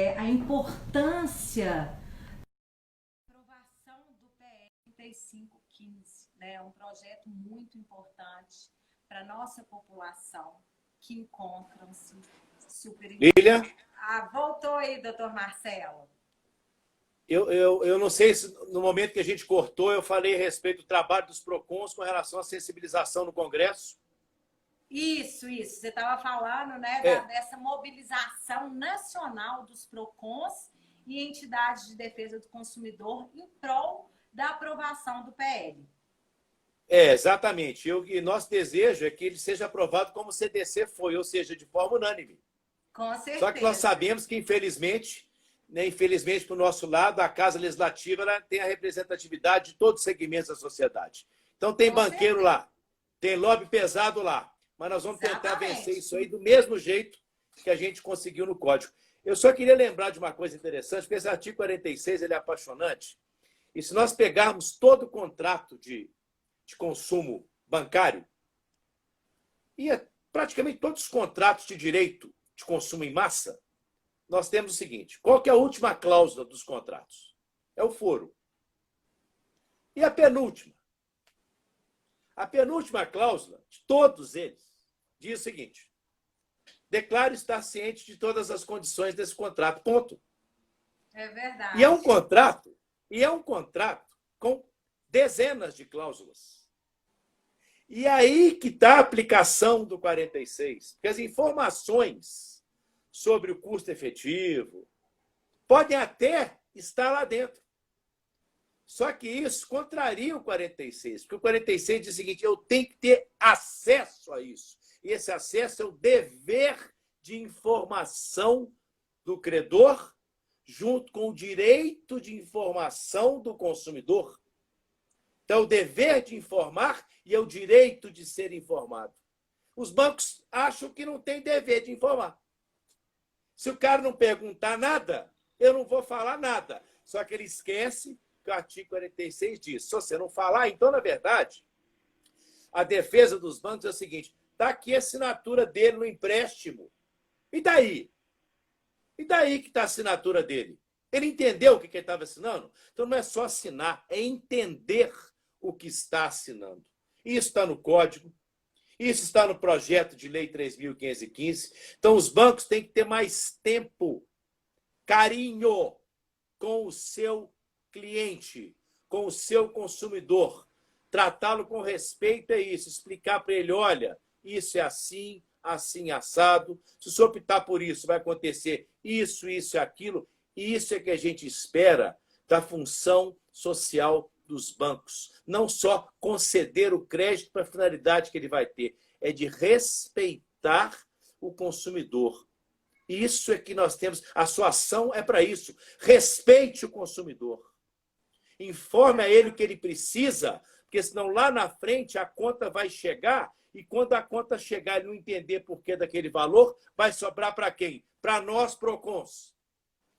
a importância da aprovação do PL 3515, né? Um projeto muito importante para a nossa população que encontram-se super... Lília? Voltou aí, doutor Marcelo. Eu não sei se no momento que a gente cortou eu falei a respeito do trabalho dos PROCONs com relação à sensibilização no Congresso. Isso. Você estava falando, né, É, dessa mobilização nacional dos PROCONs e entidades de defesa do consumidor em prol da aprovação do PL. exatamente. E nosso desejo é que ele seja aprovado como o CDC foi, ou seja, de forma unânime. Com Só que nós certeza. sabemos que, infelizmente, né, infelizmente, para o nosso lado, a Casa Legislativa ela tem a representatividade de todos os segmentos da sociedade. Então, tem Com banqueiro certeza. lá, tem lobby pesado lá, mas nós vamos tentar vencer Exatamente. isso aí do mesmo jeito que a gente conseguiu no Código. Eu só queria lembrar de uma coisa interessante, porque esse artigo 46 ele é apaixonante, e se nós pegarmos todo o contrato de consumo bancário, e praticamente todos os contratos de direito de consumo em massa, nós temos o seguinte: qual que é a última cláusula dos contratos? É o foro. E a penúltima? A penúltima cláusula de todos eles diz o seguinte: declare estar ciente de todas as condições desse contrato. Ponto. É E é um verdade. contrato, com dezenas de cláusulas. E aí que está a aplicação do 46, porque as informações sobre o custo efetivo podem até estar lá dentro. Só que isso contraria o 46, porque o 46 diz o seguinte: eu tenho que ter acesso a isso. E esse acesso é o dever de informação do credor, junto com o direito de informação do consumidor. Então, o dever de informar e é o direito de ser informado. Os bancos acham que não tem dever de informar. Se o cara não perguntar nada, eu não vou falar nada. Só que ele esquece que o artigo 46 diz: se você não falar, então, na verdade, a defesa dos bancos é o seguinte: está aqui a assinatura dele no empréstimo. E daí? E daí que está a assinatura dele? Ele entendeu o que ele estava assinando? Então não é só assinar, é entender o que está assinando. Isso está no código, isso está no projeto de lei 3.515. Então os bancos têm que ter mais tempo, carinho com o seu cliente, com o seu consumidor. Tratá-lo com respeito é isso, explicar para ele: olha, isso é assim, assim, assado. Se o senhor optar por isso, vai acontecer isso, isso e aquilo. E isso é que a gente espera da função social dos bancos. Não só conceder o crédito para a finalidade que ele vai ter, é de respeitar o consumidor. Isso é que nós temos. A sua ação é para isso. Respeite o consumidor. Informe a ele o que ele precisa, porque senão lá na frente a conta vai chegar e quando a conta chegar e não entender por que daquele valor, vai sobrar para quem? Para nós, PROCONs.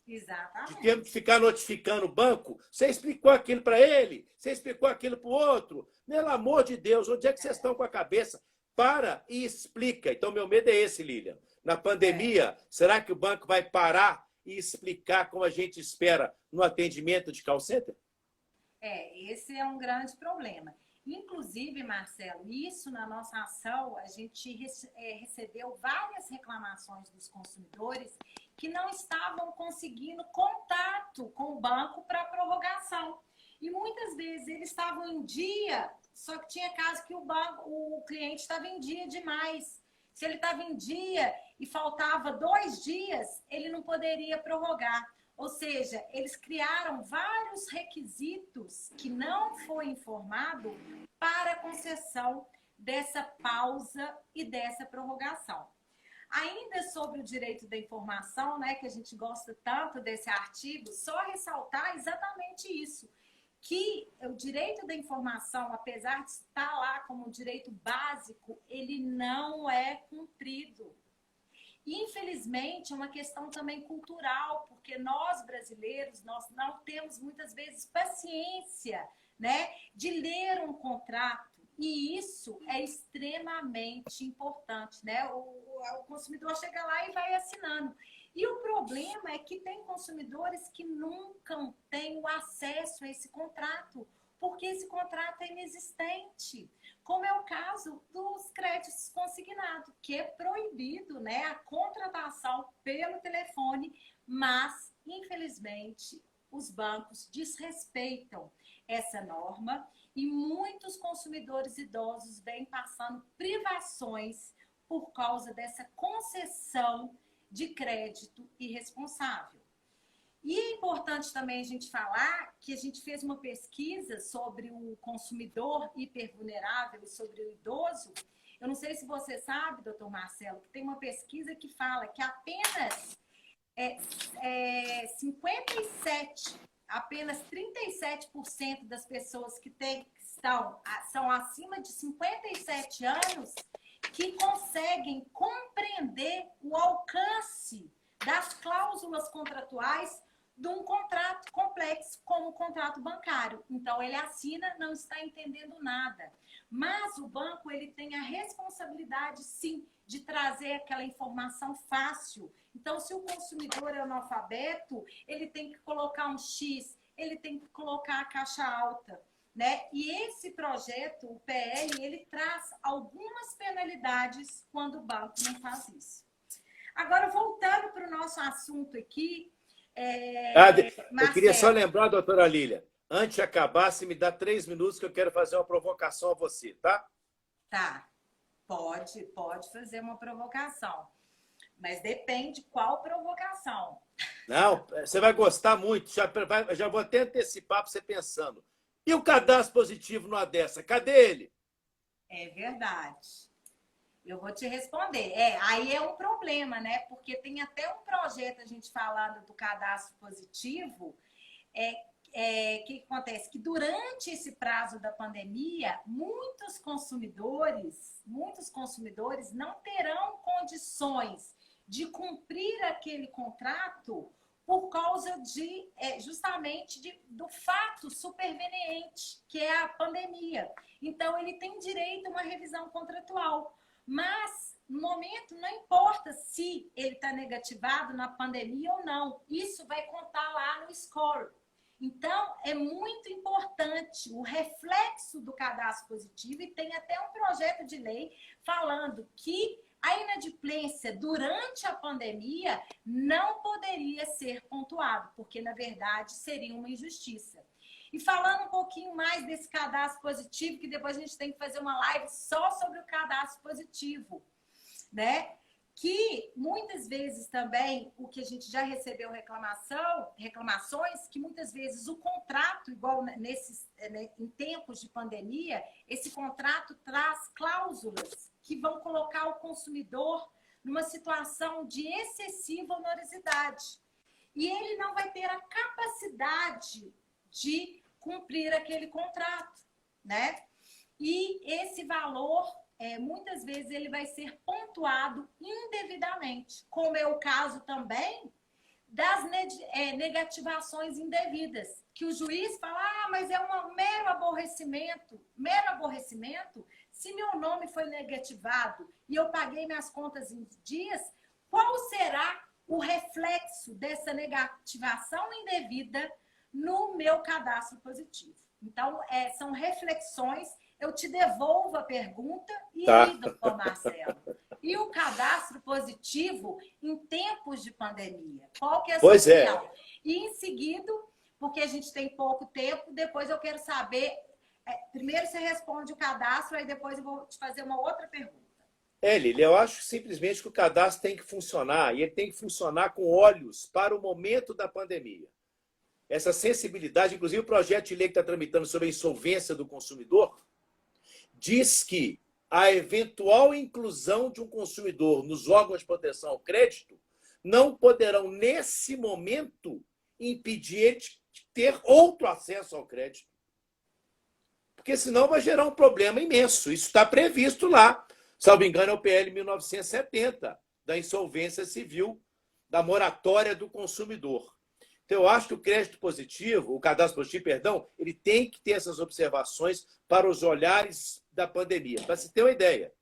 De termos que Exatamente. ficar notificando o banco. Você explicou aquilo para ele, você explicou aquilo para o outro. Pelo amor de Deus, onde é que vocês estão com a cabeça? Para e explica. Então, meu medo é esse, Lilian. Na É. pandemia, será que o banco vai parar e explicar como a gente espera no atendimento de call center? Esse é um grande problema. Inclusive, Marcelo, isso na nossa ação, a gente recebeu várias reclamações dos consumidores que não estavam conseguindo contato com o banco para prorrogação. E muitas vezes eles estavam em dia, só que tinha caso que o cliente estava em dia demais. Se ele estava em dia e faltava 2 dias, ele não poderia prorrogar. Ou seja, eles criaram vários requisitos que não foi informado para a concessão dessa pausa e dessa prorrogação. Ainda sobre o direito da informação, né, que a gente gosta tanto desse artigo, só ressaltar exatamente isso, que o direito da informação, apesar de estar lá como direito básico, ele não é cumprido. Infelizmente, é uma questão também cultural, porque nós brasileiros, nós não temos muitas vezes paciência, né, de ler um contrato, e isso é extremamente importante, né? O consumidor chega lá e vai assinando. E o problema é que tem consumidores que nunca têm o acesso a esse contrato, porque esse contrato é inexistente, como é o caso dos créditos consignados, que é proibido, né, a contratação pelo telefone, mas, infelizmente, os bancos desrespeitam essa norma e muitos consumidores idosos vêm passando privações por causa dessa concessão de crédito irresponsável. E é importante também a gente falar que a gente fez uma pesquisa sobre o consumidor hipervulnerável e sobre o idoso. Eu não sei se você sabe, doutor Marcelo, que tem uma pesquisa que fala que apenas 37% das pessoas que são acima de 57 anos que conseguem compreender o alcance das cláusulas contratuais de um contrato complexo como o contrato bancário. Então, ele assina, não está entendendo nada. Mas o banco ele tem a responsabilidade, sim, de trazer aquela informação fácil. Então, se o consumidor é analfabeto, ele tem que colocar um X, ele tem que colocar a caixa alta, né? E esse projeto, o PL, ele traz algumas penalidades quando o banco não faz isso. Agora, voltando para o nosso assunto aqui, eu queria só lembrar, doutora Lília, antes de acabar, se me dá 3 minutos que eu quero fazer uma provocação a você, tá? Tá, pode fazer uma provocação, mas depende qual provocação. Não, você vai gostar muito, já vou até antecipar para você pensando. E o cadastro positivo no Adessa, cadê ele? É verdade. Eu vou te responder. Aí é um problema, né? Porque tem até um projeto, a gente falando do cadastro positivo, que acontece? Que durante esse prazo da pandemia, muitos consumidores não terão condições de cumprir aquele contrato por causa justamente do fato superveniente, que é a pandemia. Então, ele tem direito a uma revisão contratual. Mas, no momento, não importa se ele está negativado na pandemia ou não. Isso vai contar lá no score. Então, é muito importante o reflexo do cadastro positivo, e tem até um projeto de lei falando que a inadimplência durante a pandemia não poderia ser pontuado, porque, na verdade, seria uma injustiça. E falando um pouquinho mais desse cadastro positivo, que depois a gente tem que fazer uma live só sobre o cadastro positivo, né? Que muitas vezes também, o que a gente já recebeu reclamações, que muitas vezes o contrato, igual em tempos de pandemia, esse contrato traz cláusulas que vão colocar o consumidor numa situação de excessiva onerosidade. E ele não vai ter a capacidade de cumprir aquele contrato, né? E esse valor, muitas vezes, ele vai ser pontuado indevidamente, como é o caso também das negativações indevidas, que o juiz fala, mas é um mero aborrecimento. Mero aborrecimento, se meu nome foi negativado e eu paguei minhas contas em dias, qual será o reflexo dessa negativação indevida no meu cadastro positivo? Então, são reflexões. Eu te devolvo a pergunta e aí, doutor Marcelo, e o cadastro positivo em tempos de pandemia? Qual que é a sua opinião? E em seguida, porque a gente tem pouco tempo, depois eu quero saber, primeiro você responde o cadastro, aí depois eu vou te fazer uma outra pergunta. Lília, eu acho simplesmente que o cadastro tem que funcionar, e ele tem que funcionar com olhos para o momento da pandemia. Essa sensibilidade, inclusive o projeto de lei que está tramitando sobre a insolvência do consumidor, diz que a eventual inclusão de um consumidor nos órgãos de proteção ao crédito não poderão, nesse momento, impedir ele de ter outro acesso ao crédito. Porque senão vai gerar um problema imenso. Isso está previsto lá. Salvo engano, é o PL 1970, da insolvência civil, da moratória do consumidor. Então, eu acho que o crédito positivo, o cadastro positivo, perdão, ele tem que ter essas observações para os olhares da pandemia. Para se ter uma ideia,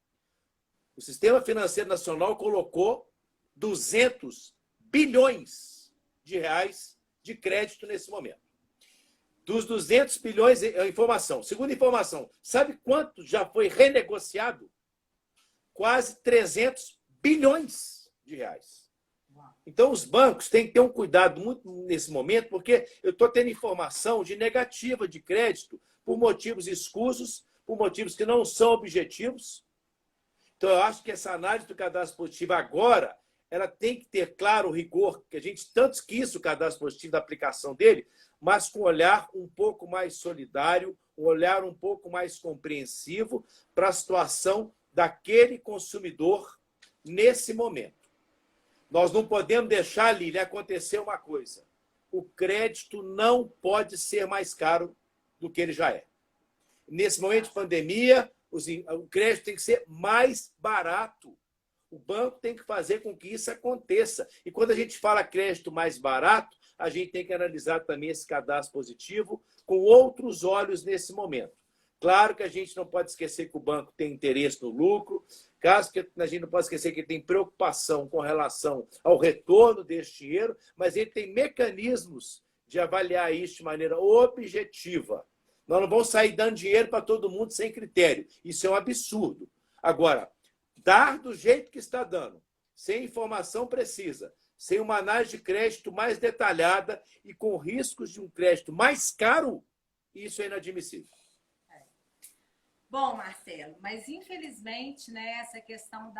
o Sistema Financeiro Nacional colocou 200 bilhões de reais de crédito nesse momento. Dos 200 bilhões, informação. Segunda informação, sabe quanto já foi renegociado? Quase 300 bilhões de reais. Então, os bancos têm que ter um cuidado muito nesse momento, porque eu estou tendo informação de negativa de crédito por motivos escusos, por motivos que não são objetivos. Então, eu acho que essa análise do cadastro positivo agora, ela tem que ter claro o rigor, que a gente tanto quis o cadastro positivo da aplicação dele, mas com um olhar um pouco mais solidário, um olhar um pouco mais compreensivo para a situação daquele consumidor nesse momento. Nós não podemos deixar, Lília, acontecer uma coisa. O crédito não pode ser mais caro do que ele já é. Nesse momento de pandemia, o crédito tem que ser mais barato. O banco tem que fazer com que isso aconteça. E quando a gente fala crédito mais barato, a gente tem que analisar também esse cadastro positivo com outros olhos nesse momento. Claro que a gente não pode esquecer que o banco tem interesse no lucro, caso que a gente não pode esquecer que ele tem preocupação com relação ao retorno desse dinheiro, mas ele tem mecanismos de avaliar isso de maneira objetiva. Nós não vamos sair dando dinheiro para todo mundo sem critério. Isso é um absurdo. Agora, dar do jeito que está dando, sem informação precisa, sem uma análise de crédito mais detalhada e com riscos de um crédito mais caro, isso é inadmissível. Bom, Marcelo, mas infelizmente, né, essa questão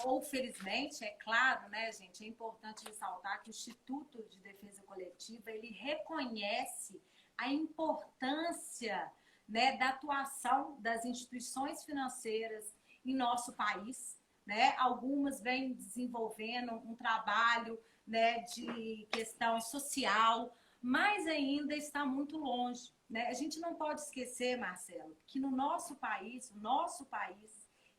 ou felizmente, é claro, né, gente, é importante ressaltar que o Instituto de Defesa Coletiva, ele reconhece a importância, né, da atuação das instituições financeiras em nosso país, né? Algumas vêm desenvolvendo um trabalho, né, de questão social, mas ainda está muito longe, né? A gente não pode esquecer, Marcelo, que no nosso país,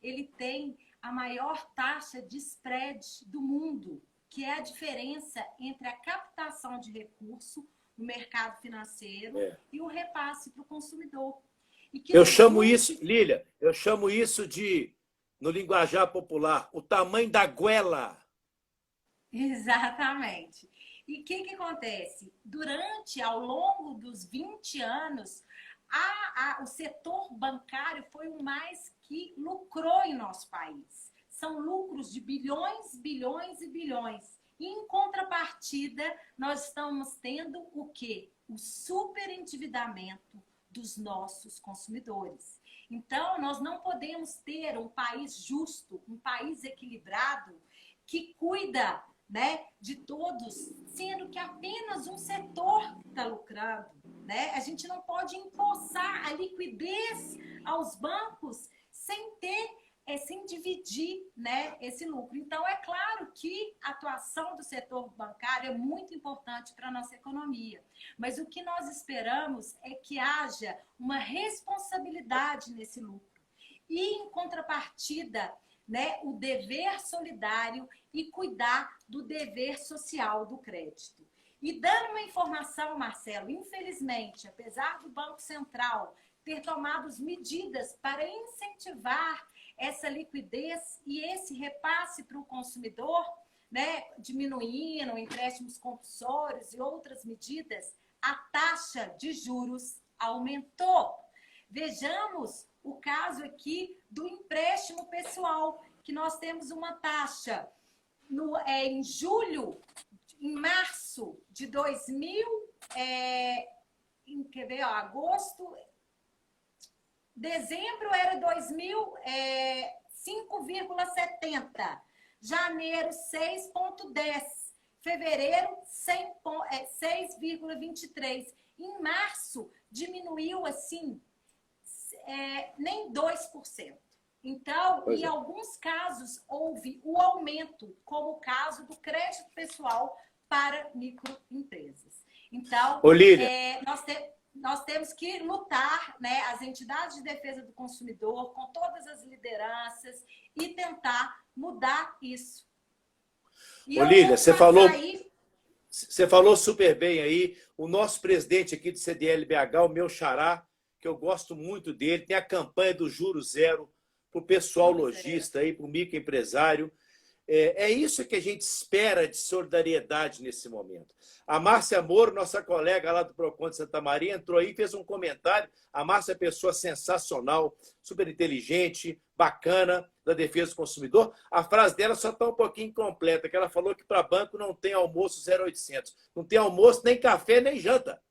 ele tem a maior taxa de spread do mundo, que é a diferença entre a captação de recurso no mercado financeiro e o repasse para o consumidor. E que eu chamo isso, Lília, eu chamo isso de, no linguajar popular, o tamanho da goela. Exatamente. E o que acontece? Ao longo dos 20 anos, o setor bancário foi o mais que lucrou em nosso país. São lucros de bilhões, bilhões e bilhões. E, em contrapartida, nós estamos tendo o quê? O superendividamento dos nossos consumidores. Então, nós não podemos ter um país justo, um país equilibrado, que cuida, né, de todos, sendo que apenas um setor está lucrando, né? A gente não pode empossar a liquidez aos bancos sem dividir, né, esse lucro. Então, é claro que a atuação do setor bancário é muito importante para a nossa economia, mas o que nós esperamos é que haja uma responsabilidade nesse lucro e, em contrapartida, né, o dever solidário e cuidar do dever social do crédito. E dando uma informação, Marcelo, infelizmente, apesar do Banco Central ter tomado medidas para incentivar essa liquidez e esse repasse para o consumidor, né, diminuindo empréstimos compulsórios e outras medidas, a taxa de juros aumentou. Vejamos o caso aqui do empréstimo pessoal, que nós temos uma taxa em março de 2000, dezembro era 5,70, janeiro 6,10, fevereiro 6,23. Em março diminuiu assim nem 2%. Então, em alguns casos, houve o aumento, como o caso do crédito pessoal para microempresas. Então, nós temos que lutar, né, as entidades de defesa do consumidor, com todas as lideranças, e tentar mudar isso. Lília, você falou super bem aí. O nosso presidente aqui do CDL-BH, o meu xará, que eu gosto muito dele, tem a campanha do Juro Zero para o pessoal lojista, para o microempresário. É isso que a gente espera de solidariedade nesse momento. A Márcia Moro, nossa colega lá do Procon de Santa Maria, entrou aí e fez um comentário. A Márcia é uma pessoa sensacional, super inteligente, bacana, da defesa do consumidor. A frase dela só está um pouquinho incompleta, que ela falou que para banco não tem almoço 0800. Não tem almoço, nem café, nem janta.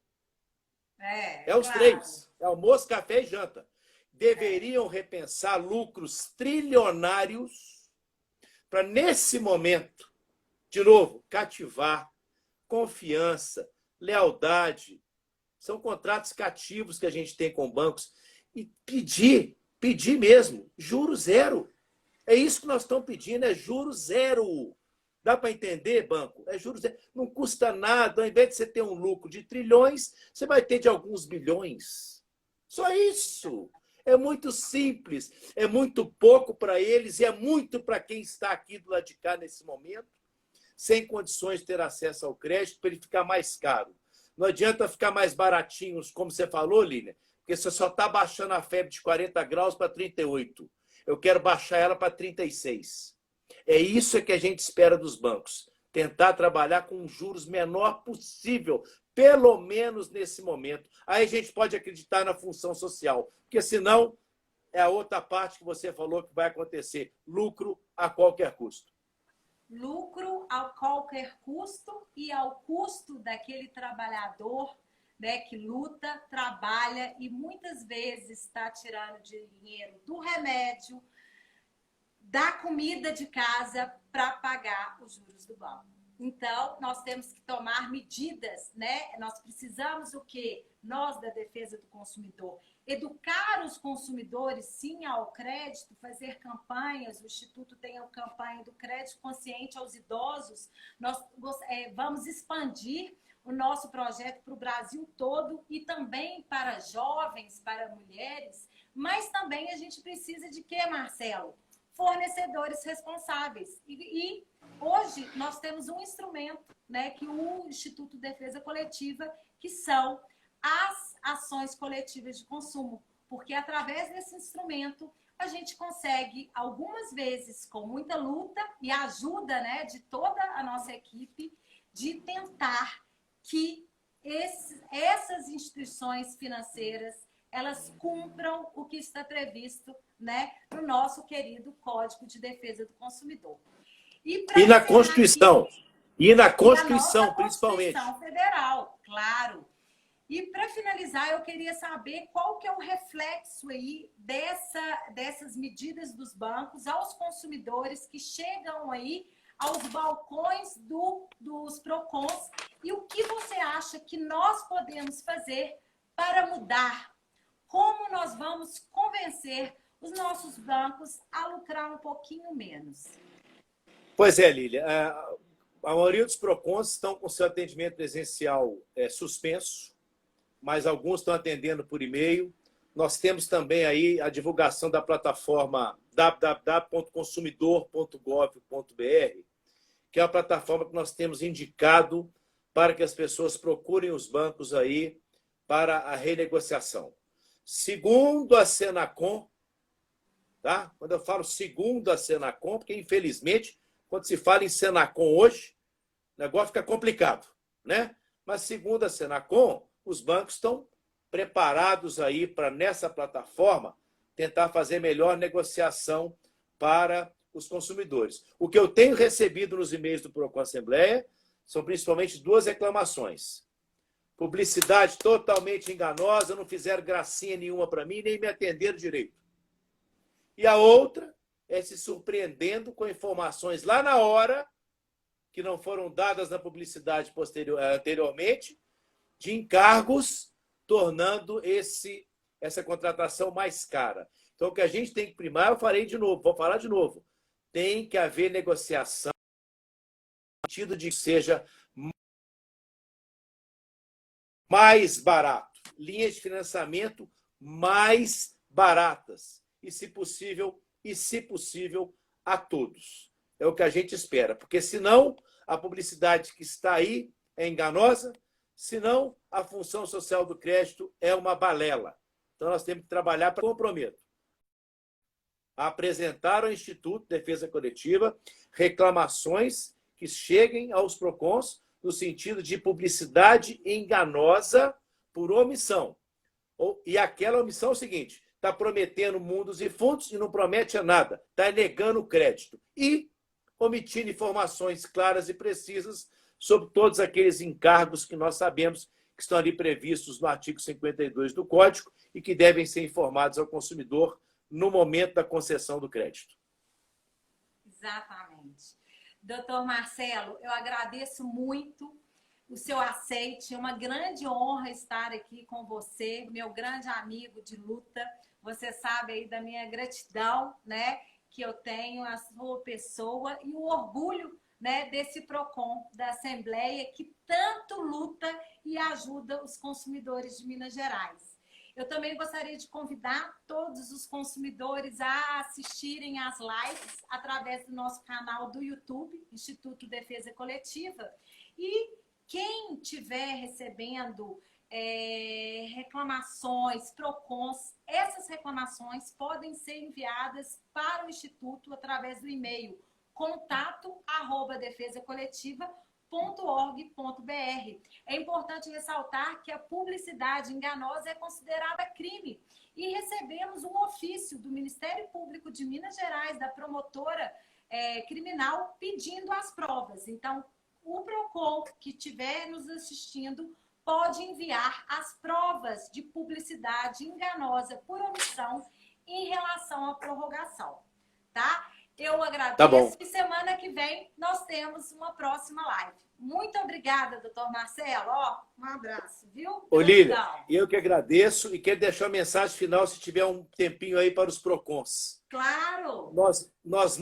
É os claro. três. É almoço, café e janta. Deveriam repensar lucros trilionários para, nesse momento, de novo, cativar confiança, lealdade. São contratos cativos que a gente tem com bancos. E pedir mesmo, juros zero. É isso que nós estamos pedindo, é juros zero. Dá para entender, banco? É juros zero. Não custa nada. Ao invés de você ter um lucro de trilhões, você vai ter de alguns bilhões. Só isso. É muito simples, é muito pouco para eles e é muito para quem está aqui do lado de cá nesse momento, sem condições de ter acesso ao crédito, para ele ficar mais caro. Não adianta ficar mais baratinho, como você falou, Línia, porque você só está baixando a febre de 40 graus para 38. Eu quero baixar ela para 36. É isso que a gente espera dos bancos. Tentar trabalhar com os juros menor possível, pelo menos nesse momento. Aí a gente pode acreditar na função social, porque senão é a outra parte que você falou que vai acontecer. Lucro a qualquer custo. Lucro a qualquer custo e ao custo daquele trabalhador, né, que luta, trabalha e muitas vezes está tirando dinheiro do remédio, da comida de casa para pagar os juros do banco. Então, nós temos que tomar medidas, né? Nós precisamos o quê? Nós, da defesa do consumidor, educar os consumidores, sim, ao crédito, fazer campanhas. O Instituto tem a campanha do crédito consciente aos idosos. Nós vamos expandir o nosso projeto para o Brasil todo e também para jovens, para mulheres. Mas também a gente precisa de quê, Marcelo? Fornecedores responsáveis. E hoje nós temos um instrumento, né, que o Instituto de Defesa Coletiva, que são as ações coletivas de consumo, porque através desse instrumento a gente consegue, algumas vezes, com muita luta e ajuda, né, de toda a nossa equipe, de tentar que essas instituições financeiras elas cumpram o que está previsto, né, no nosso querido Código de Defesa do Consumidor. E na Constituição. Aqui, e na Constituição, principalmente. Constituição Federal, claro. E para finalizar, eu queria saber qual que é o reflexo aí dessas medidas dos bancos aos consumidores que chegam aí aos balcões dos PROCONs e o que você acha que nós podemos fazer para mudar. Como nós vamos convencer os nossos bancos a lucrar um pouquinho menos? Pois é, Lília. A maioria dos PROCONs estão com seu atendimento presencial suspenso, mas alguns estão atendendo por e-mail. Nós temos também aí a divulgação da plataforma www.consumidor.gov.br, que é a plataforma que nós temos indicado para que as pessoas procurem os bancos aí para a renegociação. Segundo a Senacom, tá? Quando eu falo segundo a Senacom, porque infelizmente, quando se fala em Senacom hoje, o negócio fica complicado, né? Mas segundo a Senacom, os bancos estão preparados aí para, nessa plataforma, tentar fazer melhor negociação para os consumidores. O que eu tenho recebido nos e-mails do Procon Assembleia são principalmente duas reclamações. Publicidade totalmente enganosa, não fizeram gracinha nenhuma para mim, nem me atenderam direito. E a outra é se surpreendendo com informações lá na hora, que não foram dadas na publicidade anteriormente, de encargos, tornando essa contratação mais cara. Então, o que a gente tem que primar, eu falei de novo, vou falar de novo, tem que haver negociação no sentido de que seja mais barato, linhas de financiamento mais baratas e, se possível, a todos. É o que a gente espera, porque senão a publicidade que está aí é enganosa, senão a função social do crédito é uma balela. Então nós temos que trabalhar para comprometer a apresentar ao Instituto de Defesa Coletiva reclamações que cheguem aos PROCONs no sentido de publicidade enganosa por omissão. E aquela omissão é o seguinte: está prometendo mundos e fundos e não promete nada, está negando o crédito e omitindo informações claras e precisas sobre todos aqueles encargos que nós sabemos que estão ali previstos no artigo 52 do Código e que devem ser informados ao consumidor no momento da concessão do crédito. Exatamente. Doutor Marcelo, eu agradeço muito o seu aceite. É uma grande honra estar aqui com você, meu grande amigo de luta. Você sabe aí da minha gratidão, né, que eu tenho à sua pessoa e o orgulho, né, desse PROCON da Assembleia que tanto luta e ajuda os consumidores de Minas Gerais. Eu também gostaria de convidar todos os consumidores a assistirem às lives através do nosso canal do YouTube, Instituto Defesa Coletiva. E quem estiver recebendo reclamações, PROCONs, essas reclamações podem ser enviadas para o Instituto através do e-mail contato@defesacoletiva.org.br. É importante ressaltar que a publicidade enganosa é considerada crime e recebemos um ofício do Ministério Público de Minas Gerais, da promotora criminal, pedindo as provas. Então, o PROCON que estiver nos assistindo pode enviar as provas de publicidade enganosa por omissão em relação à prorrogação, tá? Eu agradeço. Tá bom. E semana que vem nós temos uma próxima live. Muito obrigada, doutor Marcelo. Ó, um abraço, viu? Ô, Lília, eu que agradeço e quero deixar uma mensagem final, se tiver um tempinho aí, para os PROCONs. Claro! Nós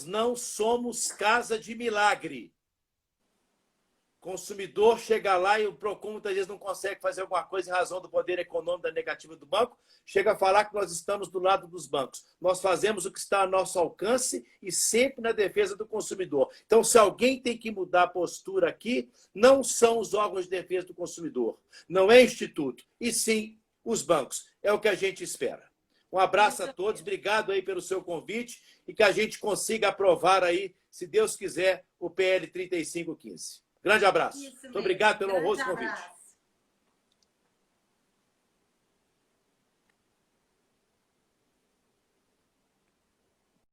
não somos casa de milagre. Consumidor chega lá e o PROCON muitas vezes não consegue fazer alguma coisa em razão do poder econômico da negativa do banco, chega a falar que nós estamos do lado dos bancos. Nós fazemos o que está a nosso alcance e sempre na defesa do consumidor. Então, se alguém tem que mudar a postura aqui, não são os órgãos de defesa do consumidor, não é instituto, e sim os bancos. É o que a gente espera. Um abraço a todos, obrigado aí pelo seu convite e que a gente consiga aprovar aí, se Deus quiser, o PL 3515. Grande abraço. Muito obrigado pelo honroso convite.